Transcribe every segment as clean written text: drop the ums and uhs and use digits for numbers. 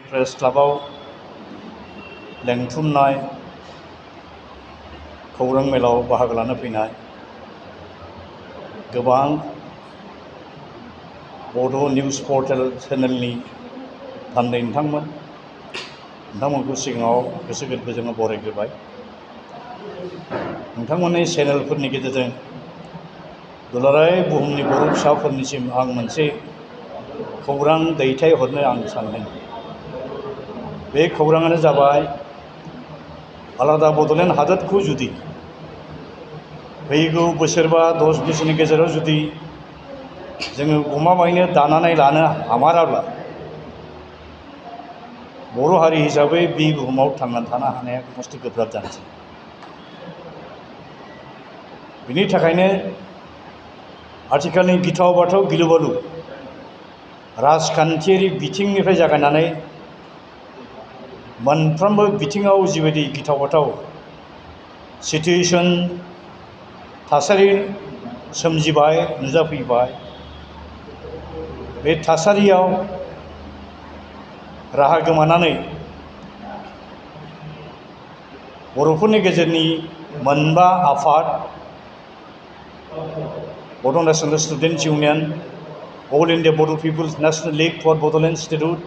Press क्लाबाव लेंथुमनाय खौरां मेलाव बाहागो लानो फैनाय गोबां बड' निउज पर्टेल चेनेलनि थान्दै नोंथांमोनखौ सिगाङाव गोसो गोरबोजों बरायग्रोबाय। नोंथांमोननि चेनेलफोरनि गेजेरजों दुलाराय बुहुमनि बर' फिसाफोरनिसिम आं मोनसे खौरां दैथायहरनो आं सानदों। बे खौराङानो जाबाय आलादा बड'लेण्ड हादोरखौ जुदि फैगौ बोसोरबा 10 बोसोरनि गेजेराव जुदि जोङो गमामायैनो दानानै लानो हामाराब्ला बर' हारि हिसाबै बे बुहुमाव थांनानै थानो हानाया मस्थ' गोब्राब जानोसै। बिनि थाखायनो आथिखालनि गिथाव बाथाव गिलु बालु राजखान्थियारि बिथिंनिफ्राय जागायनानै मोनफ्रोमबो बिथिङाव जिबायदि गिथाव बाथाव सिटुएसन थासारि सोमजिबाय नुजाफैबाय, बे थासारियाव राहा गोमानानै बर'फोरनि गेजेरनि मोनबा आफाद Bodo' national students union, all India Bodo' people's national league for Bodoland statehood,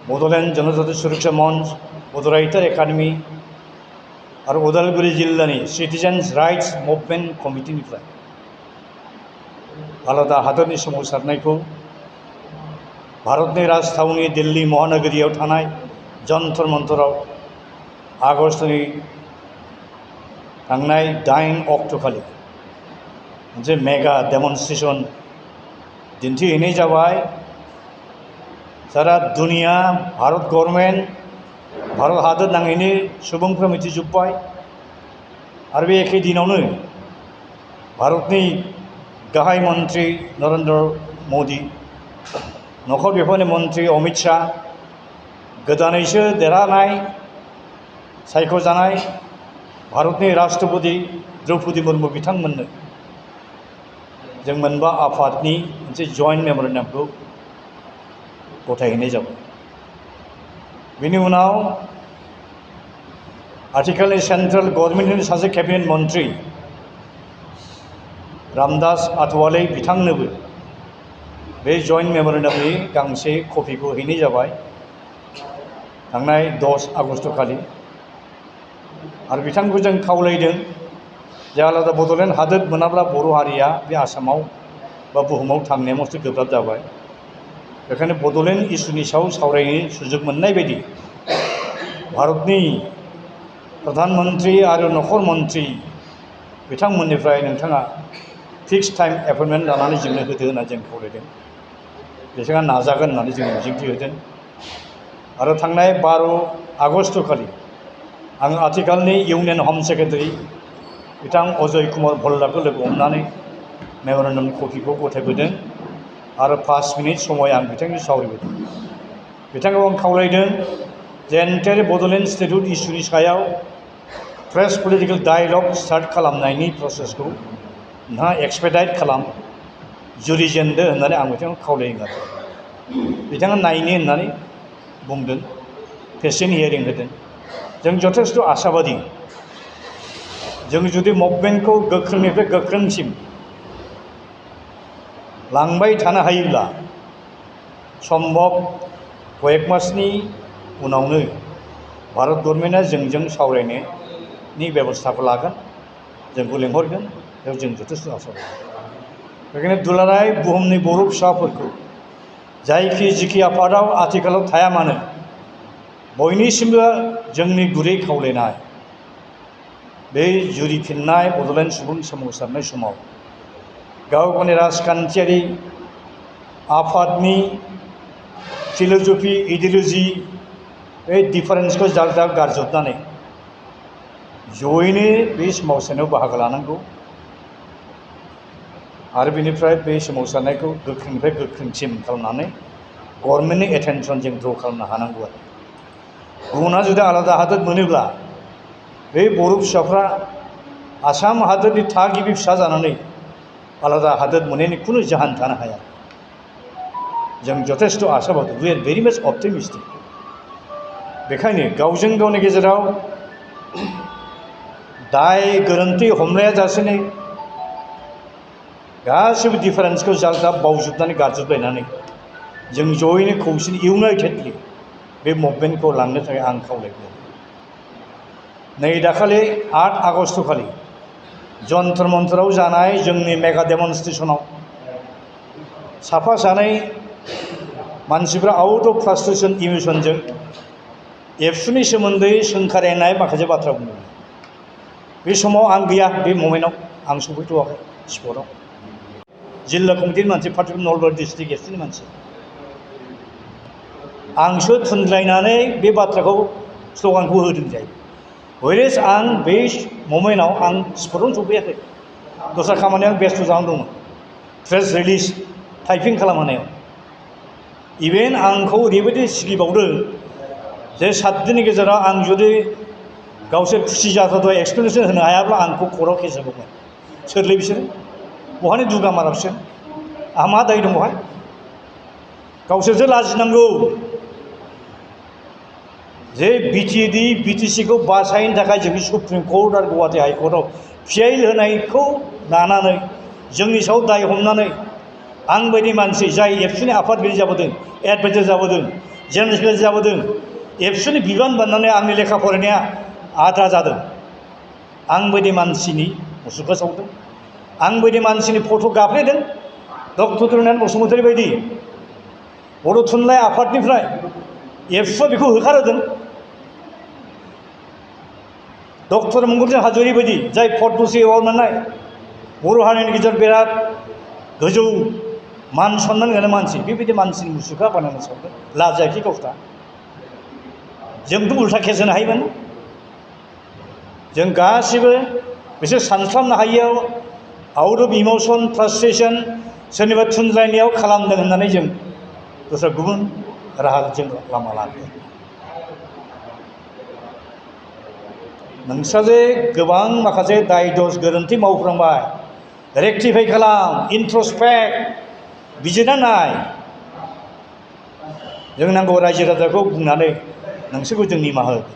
Bodoland Janajati Suraksha मंच, बड' राइटार एकाडेमी आरो उदालगुरि जिल्लानि सिटिजेन्स राइट्स मुभमेन्ट कमिटिनिफ्राय आलादा हादरनि सोमावसारनायखौ भारतनि राजथावनि दिल्ली महानगरीयाव थानाय जन्तर मन्तराव आगष्टनि थांनाय 8 अक्ट'खालि मोनसे मेगा डेमनस्ट्रेशन दिन्थिहैनाय जाबाय। सारा दुनिया भारत गभर्नमेन्ट भारत हादर नाङैनो सुबुंफ्रा मिथिजोब्बाय आरो बे एखे दिनावनो भारतनि गाहाय मन्त्रि नरेन्द्र मोदी, नखर बिफाननि मन्त्रि अमित शाह, गोदानैसो देरहानाय सायख'जानाय भारतनि राष्ट्रपति द्रौपदी मुर्मु बिथांमोननो जों मोनबा आफादनि मोनसे जइन्ट मेम'रेन्डामखौ गथायहैनाय जाबाय। बेनि उनाव आथिखालनि सेन्ट्रेल गभर्नमेन्टनि सासे केबिनेट मन्त्रि रामदास आठवाले बिथांनोबो बे जइन्ट मेम'रेन्डामनि गांसे कपिखौ हैनाय जाबाय थांनाय 10 आगष्ट'खालि। आरो बिथांखौ जों खावलायदों जे आलादा बड'लेण्ड हादोर मोनाब्ला बर' हारिया बे आसामाव बा बुहुमाव थांनाया मस्थ' गोब्राब जाबाय। बेखायनो बड'लेण्ड इस्युनि सायाव सावरायनो सुजुग मोननाय बायदि भारतनि प्रधान मन्त्रि आरो नखर मन्त्रि बिथांमोननिफ्राय नोंथाङा फिक्स टाइम एपइन्टमेन्ट लानानै जोंनो होदो होनना जों खावलायदों। बिथाङा नाजागोन होननानै जों मिजिंथि होदों। आरो थांनाय 12 आगष्ट'खालि आं आथिखालनि इउनियन हम सेक्रेटारि बिथां अजय कुमार भल्लाखौ लोगो हमनानै मेम'रेन्डाम कपिखौ गथायबोदों आरो 5 मिनिट समय आं बिथांजों सावरायबोदों। बिथांखौ आं खावलायदों जे एन्टायर बड'लेण्ड स्टेटहुड इस्युनि सायाव फ्रेश पलिटिकेल डायलग स्टार्ट खालामनायनि प्रसेसखौ नोंथाङा एक्सपेडाइट खालाम, जुरिजेनदो होननानै आं बिथांखौ खावलायदों। आरो बिथाङा नायनो होननानै बुंदों, पेसेन्ट हियारिं होदों। जों जथेस्थ' आशाबादि जों जुदि मुभमेन्टखौ गोख्रोंनिफ्राय गोख्रोंसिम लांबाय थानो हायोब्ला सम्भब कयेक मासनि उनावनो भारत गभर्नमेन्टआ जोंजों सावरायनायनि बेबस्थाखौ लागोन, जोंखौ लेंहरगोन। बेयाव जों जथेस्थ' आशाबादि। बेखायनो दुलाराय बुहुमनि बर' फिसाफोरखौ जायखि जिखि आफादाव आथिखालाव थाया मानो बयनिसिमबो जोंनि गुरै खावलायनाय बे जुरिफिननाय बड'लेण्ड सुबुं सोमावसारनाय समाव गाव गावनि राजखान्थियारि आफादनि फिल'सफि आइडिय'ल'जि बे डिफारेन्सखौ जाल्दा गारजोबनानै जयैनो बे सोमावसारनायाव बाहागो लानांगौ आरो बेनिफ्राय बे सोमावसारनायखौ गोख्रोंनिफ्राय गोख्रोंसिन खालामनानै गभर्नमेन्टनि एटेनसन जों ड्र खालामनो हानांगौ। आरो गुबुना जुदि आलादा हादोर मोनोब्ला बे बर' फिसाफ्रा आसाम हादोरनि थागिबि फिसा जानानै आलादा हादोर मोननायनि खुनु जाहोन थानो हाया। जों जथेस्ट आशाबादी वी आर भेरि माच अपटिमिस्टिक बेखायनो गावजों गावनि गेजेराव दाय गोरोन्थि हमलाया जासेनो गासिबो डिफारेन्सखौ जालदा बावजोबनानै गारजोबलायनानै जों जयैनो खौसेनि इउनाइटेडलि बे मुभमेन्टखौ लांनो थाखाय आं खावलायबाय नै दाखालि 8 आगस्ट खालि जन्तर मन्तराव जानाय जोंनि मेगा डेमनस्ट्रेसनाव साफा सानै मानसिफ्रा आउट अफ फ्रास्ट्रेसन इमोसनजों एबसुनि सोमोन्दै सोंखारिनाय माखासे बाथ्रा बुंदों बे समाव आं गैया बे ममेन्टआव आं सफैथ'वाखै स्पटआव जिल्ला कमिटिनि मानसि पार्टिकुलार नलबारि डिस्ट्रिक्ट एबसुनि मानसि आंसो थुनज्लायनानै बे बाथ्राखौ स्ल'गानखौ होदों जायो वेरेज आं बे ममेन्टआव आं स्पटआवनो सफैयाखै दस्रा खामानियाव बेस्थ' जानानै दंमोन प्रेस रिलिज टाइपिं खालामहोनायाव इभेन आंखौ ओरैबायदि सिगिबावदों जे 7 दिननि गेजेराव आं जुदि गावसोर खुसि जाथावथाव एक्सप्लेनेसन होनो हायाब्ला आंखौ कर्टआव केस होगौमोन सोरलै बिसोर बहानि दुगा मारा बिसोर आंहा मा दाय दं बहाय गावसोरसो लाजिनांगौ जे बिटिसिखौ बासायनो थाखाय जोंनि सुप्रिम कर्ट आरो गुवाहाटी हाइकर्टआव पिआइएल होनायखौ लानानै जोंनि सायाव दाय हमनानै आं बायदि मानसि जाय एबसुनि आफादगिरि जाबोदों एडभाइजार जाबोदों जेनेरेल सेक्रेटारि जाबोदों एबसुनि बिबान बाननानै आंनि लेखा फरायनाया आद्रा जादों आं बायदि मानसिनि मुसुखा सावदों आं बायदि मानसिनि फट' गाफ्लेदों डक्टर तुलसीनाथ बसुमतारी बायदि बर' थुनलाइ आफादनिफ्राय एबसुआ बेखौ होखारहोदों डक्टर मंगलजन हाज'वारि बायदि जाय पद्मश्री एवार्ड मोननाय बर' हारिनि गेजेराव बिराद गोजौ मान सन्मान गोनां मानसि बेबायदि मानसिनि मुसुखा बानायनो सानदों लाजायाखै गावस्रा जोंथ' उल्था केस होनो हायोमोन जों गासिबो बिसोर सानस्लाबनो हायियाव आउट अफ इमोसन फ्रास्ट्रेसन सोरनिबा थुनज्लायनायाव खालामदों होननानै जों दस्रा गुबुन राहाजों लामा लादों नोंस्रा जे गोबां माखासे दाय दस गोरोन्थि मावफ्लांबाय रेक्टिफाइ खालाम इन्ट्रस्पेक्ट बिजिरना नाय जों नांगौ रायजो राजाखौ बुंनानै नोंसोरखौ जों निमाहा होगोन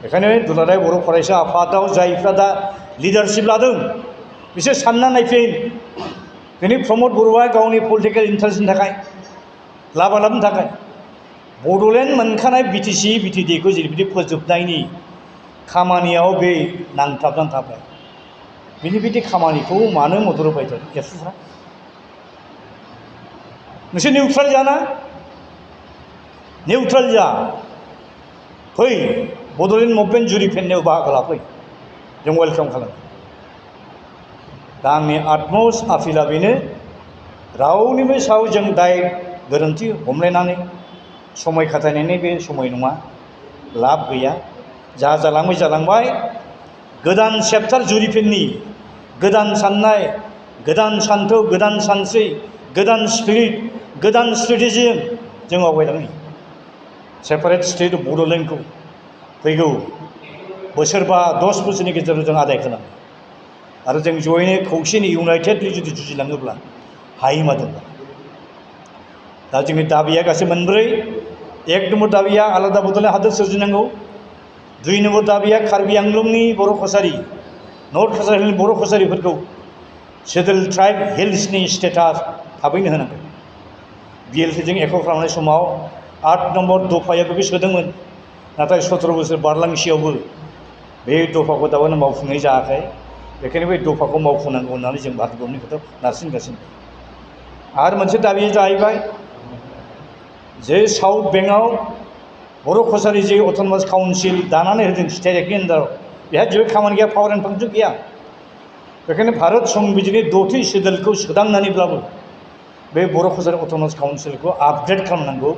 बेखायनो दुलाराय बर' फरायसा आफादाव जायफ्रा दा लिडारशिप लादों बिसोर सानना नायफिन दिनै प्रमद बर'आ गावनि पलिटिकेल इन्टारेस्टनि थाखाय लाबालाबनि थाखाय बड'लेण्ड मोनखानाय बिटिसि बिटिडिखौ जेरैबायदि फोजोबनायनि खामानियाव बे नांथाबनानै थाबाय बिनिबायदि खामानिखौ मानो मदद होबाय थादों एबसुफ्रा नोंसोर निउट्रेल जाना निउट्रेल जा फै बड'लेण्ड मुभमेन्ट जुरिफिननायाव बाहागो लाफै जों वेलकाम खालामो दा आंनि आटमस्ट आपिला बेनो रावनिबो सायाव जों दाय गोरोन्थि हमलायनानै समय खाथायनायनि बे समय नङा लाब गैया जा जालांबाय जालांबाय गोदान चेप्टार जुरिफिननि गोदान साननाय गोदान सान्थौ गोदान सानस्रि गोदान स्पिरिट गोदान स्ट्रेटेजिजों जों आवगायलाङो सेपारेट स्टेट अफ बड'लेण्डखौ फैगौ बोसोरबा 10 बोसोरनि गेजेराव जों आदाय खालामो आरो जों जयैनो खौसेनि इउनाइटेडलि जुदि जुजिलाङोब्ला हायोमा दं दा जोंनि दाबिया गासै मोनब्रै 1 नम्बर दाबिया आलादा बड'लेण्ड हादोर सोरजिनांगौ 2 नम्बर दाबिया कार्बि आंलंनि बर' कसारि नर्थ कसारिनि बर' कसारिफोरखौ सेटेल ट्राइब हिल्सनि स्टेटास थाबैनो होनांगौ बिएलटिजों एख' खालामनाय समाव 8 नम्बर दफाया बेखौ सोदोंमोन नाथाय 17 बोसोर बारलांसेयावबो बे दफाखौ दाबोनो मावफुंनाय जायाखै बेखायनो बे दफाखौ मावफुंनांगौ होननानै जों भारत गभर्नमेन्टनि खोथायाव नारसिनगासिनो आरो मोनसे दाबिया जाहैबाय जे साउथ बेंकआव बर' कसारि जे अट'नमास काउन्सिल दानानै होदों स्टेट एक्टनि आन्दाराव बेहा जेबो खामानि गैया पावार एन्ड फांसन गैया बेखायनो भारत संबिजितनि 6थि सेडुलखौ सोदांनानैब्लाबो बे बर' कसारि अट'नमास काउन्सिलखौ आपग्रेड खालामनांगौ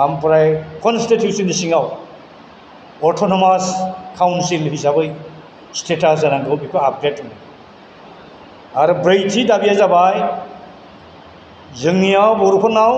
ओमफ्राय कनस्टिटिउसननि सिङाव अट'नमास काउन्सिल हिसाबै स्टेटास जानांगौ बेखौ आपग्रेड होनांगौ आरो 4थि दाबिया जाबाय जोंनियाव बर'फोरनाव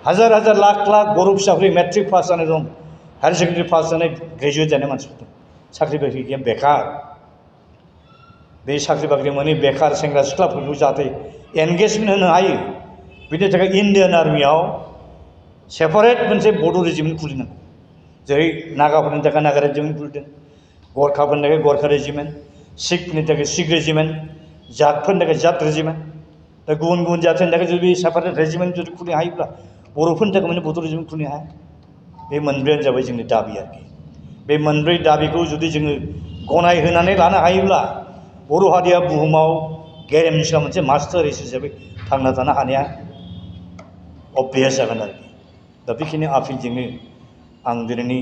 हाजार हाजार लाख लाख बर' फिसाफोर मेट्रिक पास जानाय दं हायार सेकेन्डारि पास जानाय ग्रेजुवेट जानाय मानसिफोर दं साख्रि बाख्रि गैया बेकार बे साख्रि बाख्रि मोनै बेखार सेंग्रा सिख्लाफोरखौ जाहाथे एंगेजमेंट होनो हायो बिनि थाखाय इन्डियान आर्मियाव सेपारेट मोनसे बड' रेजिमेन्ट खुलिनांगौ जेरै नागाफोरनि थाखाय नागा रेजिमेन्ट खुलिदों गरखाफोरनि थाखाय गरखा रेजिमेन्ट सिखफोरनि थाखाय सिख रेजिमेन्ट जाटफोरनि थाखाय जाट रेजिमेन्ट दा गुबुन गुबुन जाथिनि थाखाय जुदि सेपारेट रेजिमेन्ट जुदि खुलिनो हायोब्ला बर'फोरनि थाखाय मोनसे बड' रेजिमेन्ट खुलिनो हाया बे मोनब्रैयानो जाबाय जोंनि दाबि आरोखि बे मोनब्रै दाबिखौ जुदि जोङो गनाय होनानै लानो हायोब्ला बर' हारिया बुहुमाव गेरेमसा मोनसे मास्टार रेस हिसाबै थांना थानो हानाया अभ्यास जागोन आरोखि दा बेखिनि आपिलजोंनो आं दिनैनि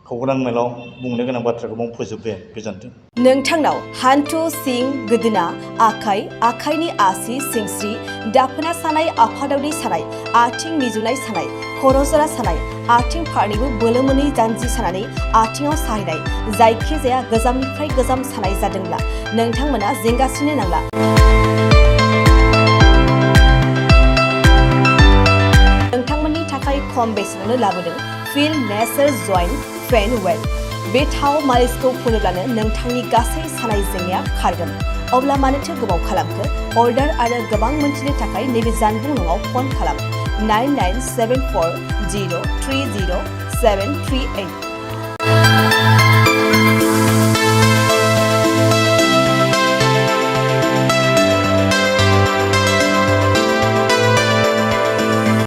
खौरां मेलाव बुंनो गोनां बाथ्राखौ फोजोबबाय गोजोन्थों नोंथांनाव हान्थु सिं गोदोना आखाइ आखाइनि आसि सिंस्रि दाफोना सानाय आफादावनि सानाय आथिं मिजुनाय सानाय खर' जरा सानाय आथिं फारनैबो बोलो मोनै जानजि सानानै आथिङाव साहैनाय जायखिजाया गोजामनिफ्राय गोजाम सानाय जादोंब्ला नोंथांमोना जिंगासिनो नांला नोंथांमोननि थाखाय खम बेसेनावनो लाबोदों फिल नेचार जइन्ट पेन वेल बे थाव मालिसखौ फुनोब्लानो नोंथांनि गासै सानाय जेंनाया खारगोन अब्ला मानोथो गोबाव खालामखो अर्डार आरो गोबां मोनथिनो थाखाय नैबे जानबुं नङाव फन खालाम 9974030738